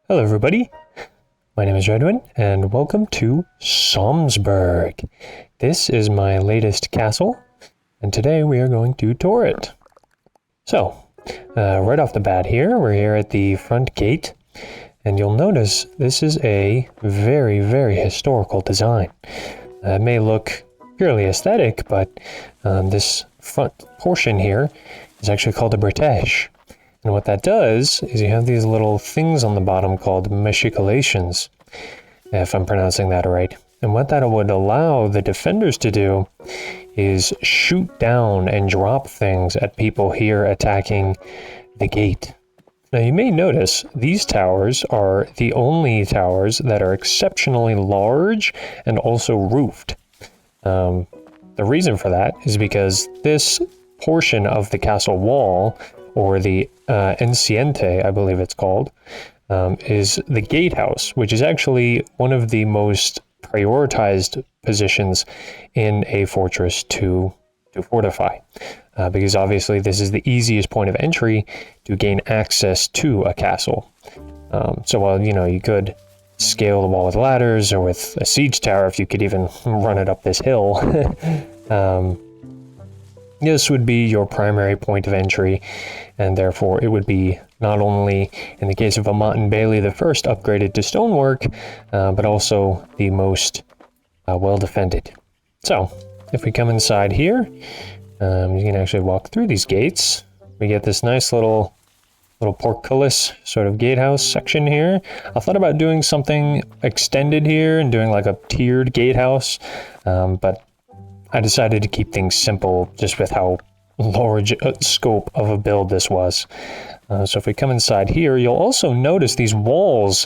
Hello everybody, my name is Redwin and welcome to Somsburg. This is my latest castle and today we are going to tour it. So, right off the bat here, we're here at the front gate and you'll notice this is a very, very historical design. It may look purely aesthetic, but this front portion here is actually called a bretèche. And what that does is you have these little things on the bottom called machicolations, if I'm pronouncing that right. And what that would allow the defenders to do is shoot down and drop things at people here attacking the gate. Now you may notice these towers are the only towers that are exceptionally large and also roofed. The reason for that is because this portion of the castle wall, or the Enciente, I believe it's called, is the gatehouse, which is actually one of the most prioritized positions in a fortress to fortify. Because obviously this is the easiest point of entry to gain access to a castle. So while, you could scale the wall with ladders or with a siege tower, if you could even run it up this hill, this would be your primary point of entry, and therefore it would be not only, in the case of Amont Bailey, the first upgraded to stonework, but also the most well defended. So, if we come inside here, you can actually walk through these gates. We get this nice little portcullis sort of gatehouse section here. I thought about doing something extended here and doing like a tiered gatehouse, but I decided to keep things simple just with how large a scope of a build this was. So if we come inside here, you'll also notice these walls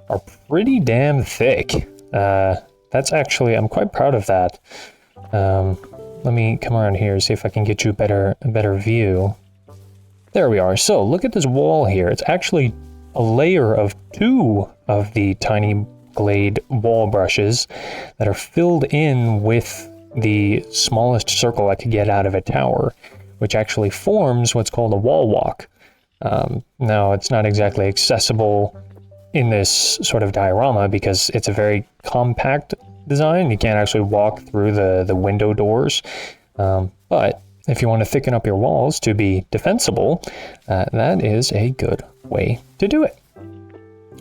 are pretty damn thick. That's actually, I'm quite proud of that. Let me come around here and see if I can get you a better view. There we are. So look at this wall here. It's actually a layer of 2 of the Tiny Glade wall brushes that are filled in with the smallest circle I could get out of a tower, which actually forms what's called a wall walk. Now, it's not exactly accessible in this sort of diorama because it's a very compact design. You can't actually walk through the window doors. But if you want to thicken up your walls to be defensible, that is a good way to do it.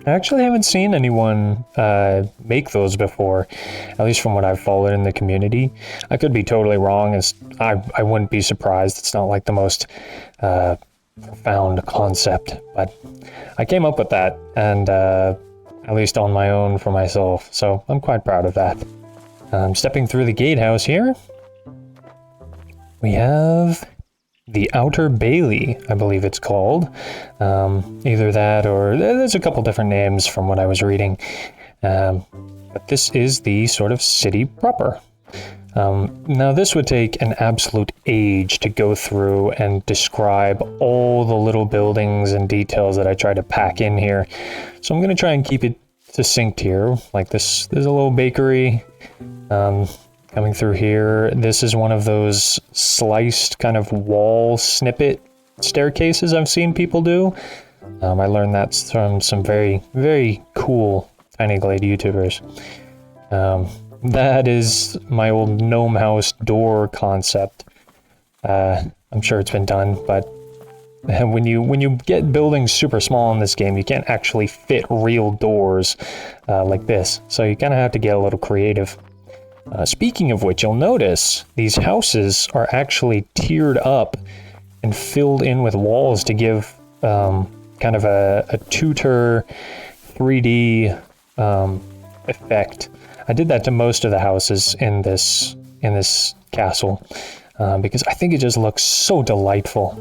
I actually haven't seen anyone make those before, at least from what I've followed in the community. I could be totally wrong, as I wouldn't be surprised. It's not like the most profound concept, but I came up with that, and at least on my own for myself, so I'm quite proud of that. Stepping through the gatehouse here, we have the Outer Bailey, I believe it's called. Either that or there's a couple different names from what I was reading. But this is the sort of city proper. Now this would take an absolute age to go through and describe all the little buildings and details that I try to pack in here. So I'm going to try and keep it succinct here. Like this, there's a little bakery. Coming through here, this is one of those sliced kind of wall snippet staircases I've seen people do. I learned that from some very, very cool Tiny Glade YouTubers. That is my old gnome house door concept. I'm sure it's been done, but when you get buildings super small in this game, you can't actually fit real doors like this. So you kind of have to get a little creative. Speaking of which, you'll notice these houses are actually tiered up and filled in with walls to give kind of a tutor 3D effect. I did that to most of the houses in this castle because I think it just looks so delightful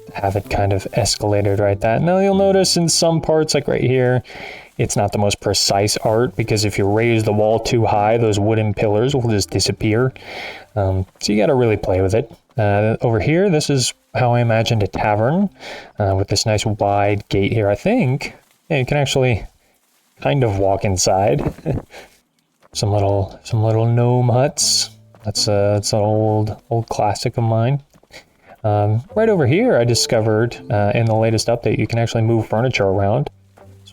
to have it kind of escalated right that. Now you'll notice in some parts, like right here, it's not the most precise art because if you raise the wall too high, those wooden pillars will just disappear. So you got to really play with it. Over here, this is how I imagined a tavern with this nice wide gate here. I think you can actually kind of walk inside. some little gnome huts. That's an old classic of mine. Right over here, I discovered in the latest update, you can actually move furniture around.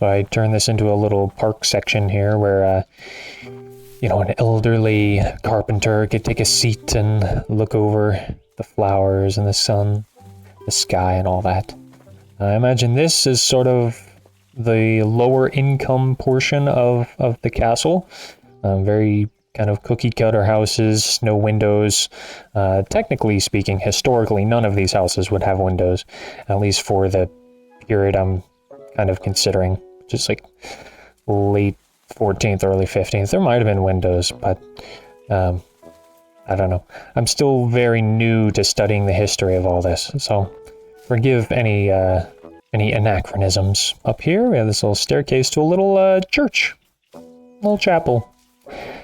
So So I turned this into a little park section here where, you know, an elderly carpenter could take a seat and look over the flowers and the sun, the sky and all that. I imagine this is sort of the lower income portion of the castle. Very kind of cookie cutter houses, no windows. Technically speaking, historically, none of these houses would have windows, at least for the period I'm kind of considering, just like late 14th, early 15th. There might have been windows, but I don't know. I'm still very new to studying the history of all this, so forgive any anachronisms. Up here, we have this little staircase to a little church, little chapel.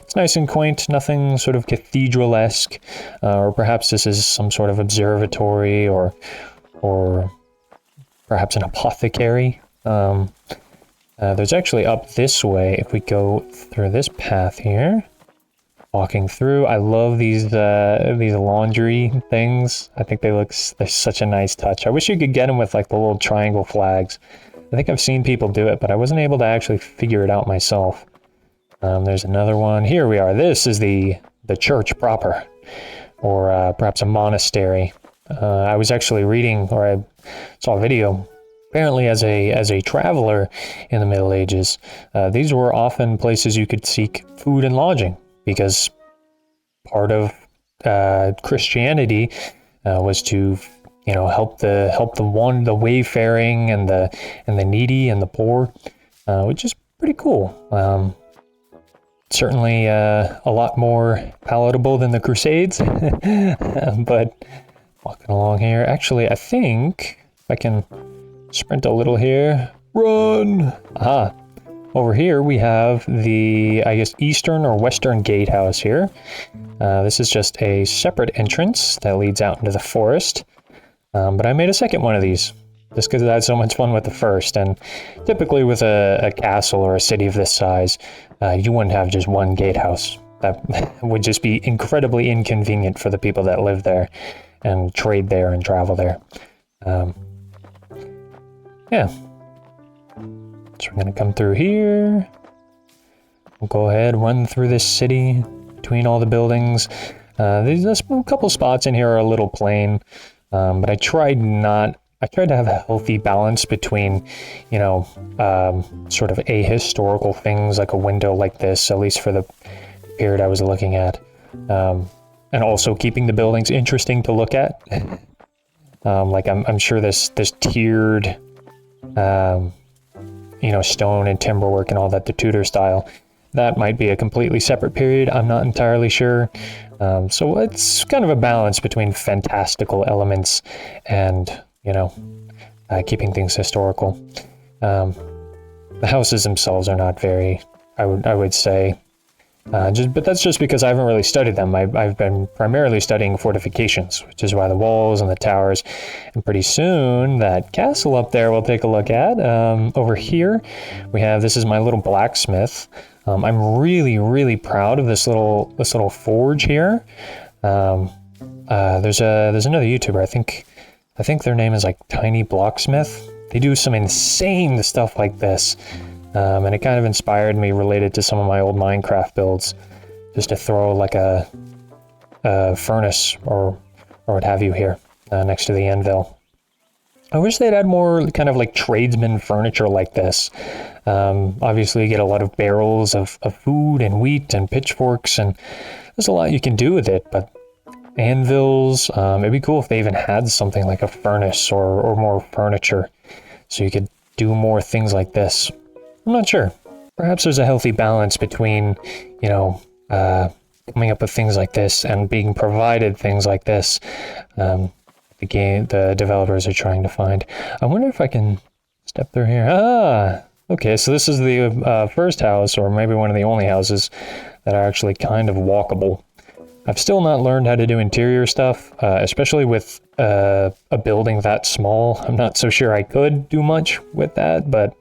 It's nice and quaint, nothing sort of cathedral-esque, or perhaps this is some sort of observatory, or perhaps an apothecary. There's actually up this way, if we go through this path here, walking through. I love these laundry things. I think they're such a nice touch. I wish you could get them with like the little triangle flags. I think I've seen people do it, but I wasn't able to actually figure it out myself. There's another one. Here we are. This is the church proper, or perhaps a monastery. I was actually reading, or I saw a video. Apparently, as a traveler in the Middle Ages, these were often places you could seek food and lodging, because part of Christianity was to, you know, help the wayfaring and the needy and the poor, which is pretty cool. Certainly a lot more palatable than the Crusades, but walking along here, actually, I think if I can sprint a little here, run! Aha! Over here we have the, I guess, eastern or western gatehouse here. This is just a separate entrance that leads out into the forest, but I made a second one of these, just because I had so much fun with the first, and typically with a castle or a city of this size, you wouldn't have just one gatehouse. That would just be incredibly inconvenient for the people that live there and trade there and travel there. Yeah. So we're going to come through here. We'll go ahead, run through this city between all the buildings. There's a couple spots in here are a little plain, but I tried to have a healthy balance between, you know, sort of ahistorical things like a window like this, at least for the period I was looking at, and also keeping the buildings interesting to look at. Like I'm sure this tiered, you know, stone and timber work and all that, the Tudor style, that might be a completely separate period. I'm not entirely sure. So it's kind of a balance between fantastical elements and, you know, keeping things historical. The houses themselves are not very, I would say, but that's just because I haven't really studied them. I've been primarily studying fortifications, which is why the walls and the towers, and pretty soon that castle up there we'll take a look at. Over here we have, this is my little blacksmith. I'm really proud of this little forge here. There's another YouTuber, I think their name is like Tiny Blocksmith. They do some insane stuff like this. And it kind of inspired me, related to some of my old Minecraft builds, just to throw like a furnace or what have you here next to the anvil. I wish they'd add more kind of like tradesman furniture like this. Obviously you get a lot of barrels of food and wheat and pitchforks, and there's a lot you can do with it, but anvils, it'd be cool if they even had something like a furnace or more furniture, so you could do more things like this. I'm not sure. Perhaps there's a healthy balance between, you know, coming up with things like this and being provided things like this. The developers are trying to find. I wonder if I can step through here. Ah, okay. So this is the first house, or maybe one of the only houses that are actually kind of walkable. I've still not learned how to do interior stuff, especially with a building that small. I'm not so sure I could do much with that, but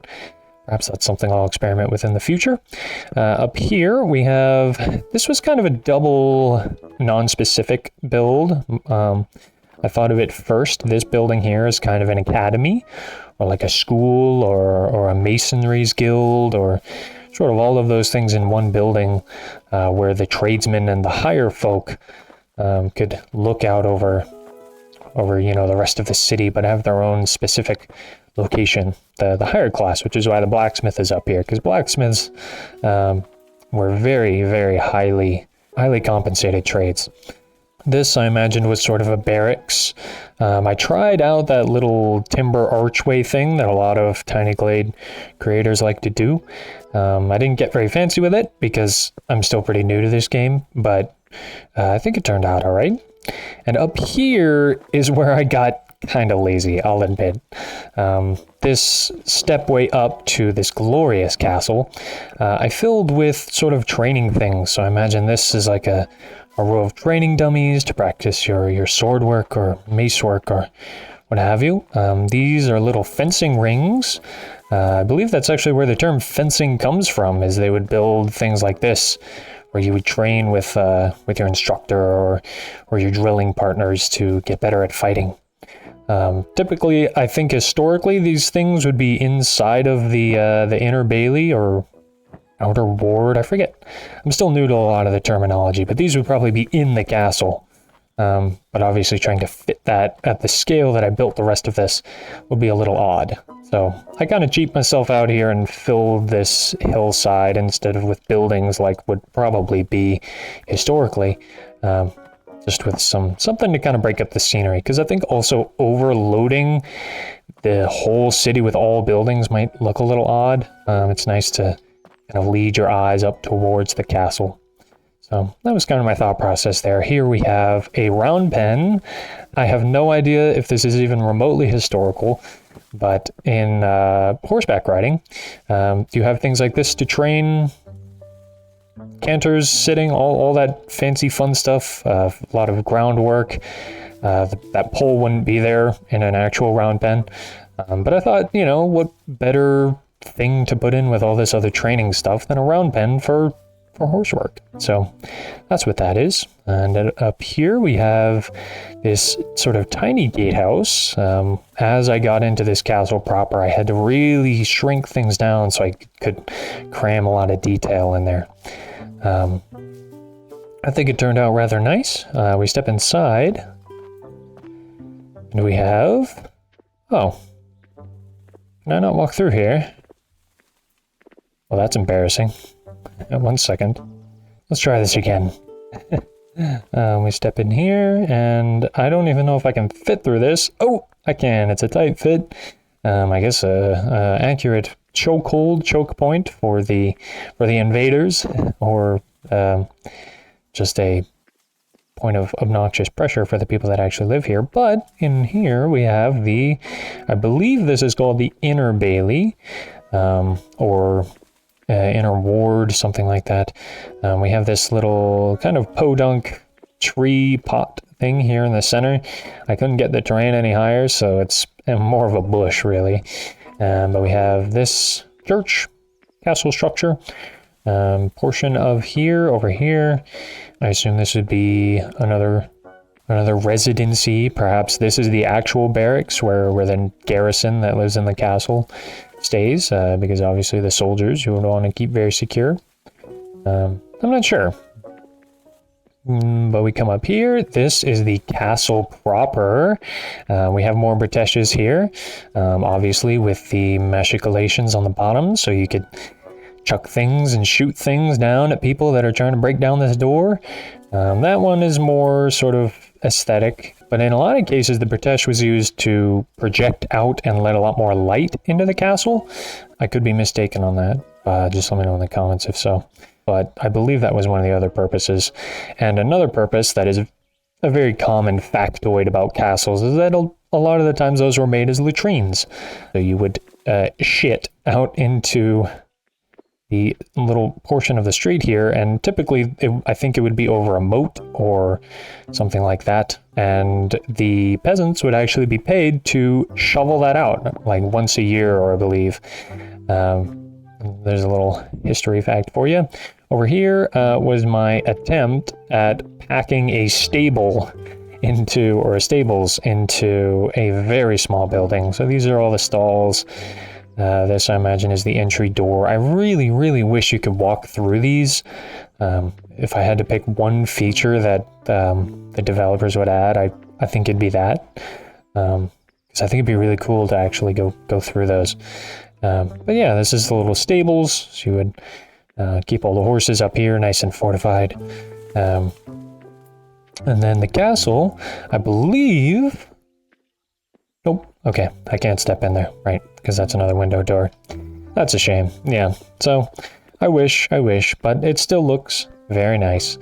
perhaps that's something I'll experiment with in the future. Up here we have, this was kind of a double non-specific build. I thought of it first, this building here is kind of an academy, or like a school, or a masonry's guild, or sort of all of those things in one building, where the tradesmen and the higher folk could look out over the rest of the city, but have their own specific location. The higher class, which is why the blacksmith is up here, because blacksmiths were very, very highly compensated trades. This, I imagined, was sort of a barracks. I tried out that little timber archway thing that a lot of Tiny Glade creators like to do. I didn't get very fancy with it because I'm still pretty new to this game, but I think it turned out all right. And up here is where I got kind of lazy, I'll admit. This stepway up to this glorious castle, I filled with sort of training things. So I imagine this is like a row of training dummies to practice your sword work or mace work or what have you. These are little fencing rings. I believe that's actually where the term fencing comes from, is they would build things like this, where you would train with your instructor or your drilling partners to get better at fighting. Typically, I think historically, these things would be inside of the inner bailey or outer ward, I forget. I'm still new to a lot of the terminology, but these would probably be in the castle. But obviously trying to fit that at the scale that I built the rest of this would be a little odd. So I kind of cheaped myself out here and filled this hillside instead of with buildings like would probably be historically, just with something to kind of break up the scenery. Because I think also overloading the whole city with all buildings might look a little odd. It's nice to kind of lead your eyes up towards the castle. So that was kind of my thought process there. Here we have a round pen. I have no idea if this is even remotely historical, but in horseback riding, you have things like this to train canters, sitting, all that fancy fun stuff, a lot of groundwork. That pole wouldn't be there in an actual round pen. But I thought, what better thing to put in with all this other training stuff than a round pen for horse work. So that's what that is. And up here we have this sort of tiny gatehouse. As I got into this castle proper, I had to really shrink things down so I could cram a lot of detail in there. I think it turned out rather nice. We step inside and we have... Oh, can I not walk through here? Well, that's embarrassing. 1 second. Let's try this again. We step in here, and I don't even know if I can fit through this. Oh, I can. It's a tight fit. I guess a accurate choke point for the invaders, or just a point of obnoxious pressure for the people that actually live here. But in here we have I believe this is called the Inner Bailey, or Inner Ward, something like that. We have this little kind of podunk tree pot thing here in the center. I couldn't get the terrain any higher, so it's more of a bush, really. But we have this church, castle structure, portion of here, over here. I assume this would be another residency. Perhaps this is the actual barracks where the garrison that lives in the castle stays, because obviously the soldiers you would want to keep very secure. I'm not sure. But we come up here. This is the castle proper. We have more Breteshes here, obviously with the machicolations on the bottom, so you could chuck things and shoot things down at people that are trying to break down this door. That one is more sort of aesthetic, but in a lot of cases the Bretesh was used to project out and let a lot more light into the castle. I could be mistaken on that. Just let me know in the comments if so. But I believe that was one of the other purposes. And another purpose that is a very common factoid about castles is that a lot of the times those were made as latrines. So you would shit out into the little portion of the street here, and typically I think it would be over a moat or something like that, and the peasants would actually be paid to shovel that out like once a year, or I believe. There's a little history fact for you. Over here was my attempt at packing a stable into, or stables into a very small building. So these are all the stalls. This, I imagine, is the entry door. I really, really wish you could walk through these. If I had to pick one feature that the developers would add, I think it'd be that. Because I think it'd be really cool to actually go through those. But yeah, this is the little stables. So you would keep all the horses up here, nice and fortified. And then the castle, I believe... Nope. Okay, I can't step in there, right? Because that's another window door. That's a shame. Yeah, so I wish, but it still looks very nice.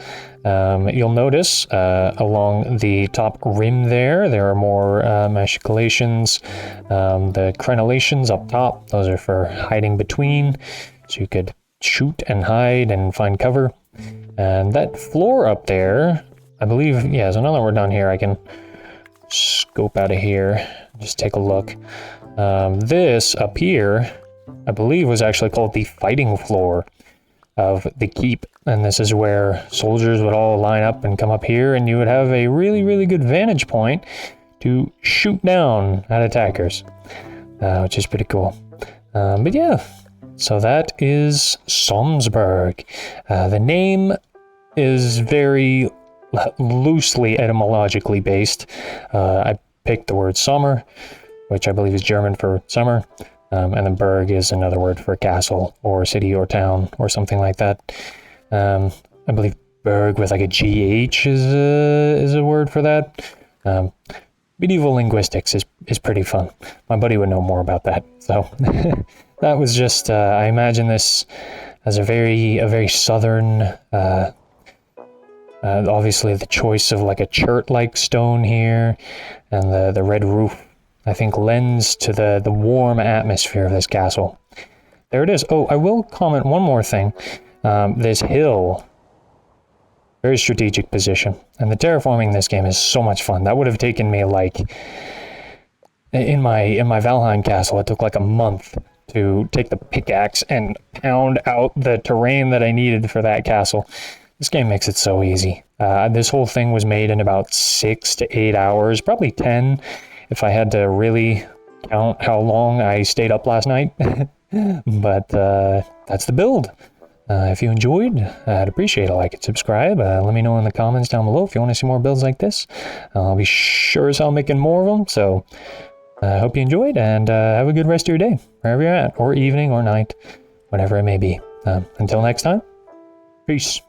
You'll notice along the top rim there are more machicolations. The crenellations up top, those are for hiding between, so you could shoot and hide and find cover. And that floor up there, I believe, yeah, so now that we're done here, I can scope out of here, just take a look. This up here, I believe, was actually called the fighting floor of the keep, and this is where soldiers would all line up and come up here, and you would have a really, really good vantage point to shoot down at attackers, which is pretty cool. But yeah, so that is Somsburg. The name is very loosely etymologically based. I picked the word Sommer, which I believe is German for summer, and then Berg is another word for castle or city or town or something like that. I believe Berg with like a GH is a word for that. Medieval linguistics is pretty fun. My buddy would know more about that. So that was just, I imagine this as a very southern, obviously the choice of like a chert-like stone here, and the red roof, I think, lends to the warm atmosphere of this castle. There it is. Oh, I will comment one more thing. This hill, very strategic position, and the terraforming in this game is so much fun. That would have taken me like, in my Valheim castle, it took like a month to take the pickaxe and pound out the terrain that I needed for that castle. This game makes it so easy. This whole thing was made in about 6 to 8 hours, probably 10 if I had to really count how long I stayed up last night. But that's the build. If you enjoyed, I'd appreciate a like and subscribe. Let me know in the comments down below if you want to see more builds like this. I'll be sure as hell making more of them. So I hope you enjoyed, and have a good rest of your day, wherever you're at, or evening or night, whatever it may be. Until next time, peace.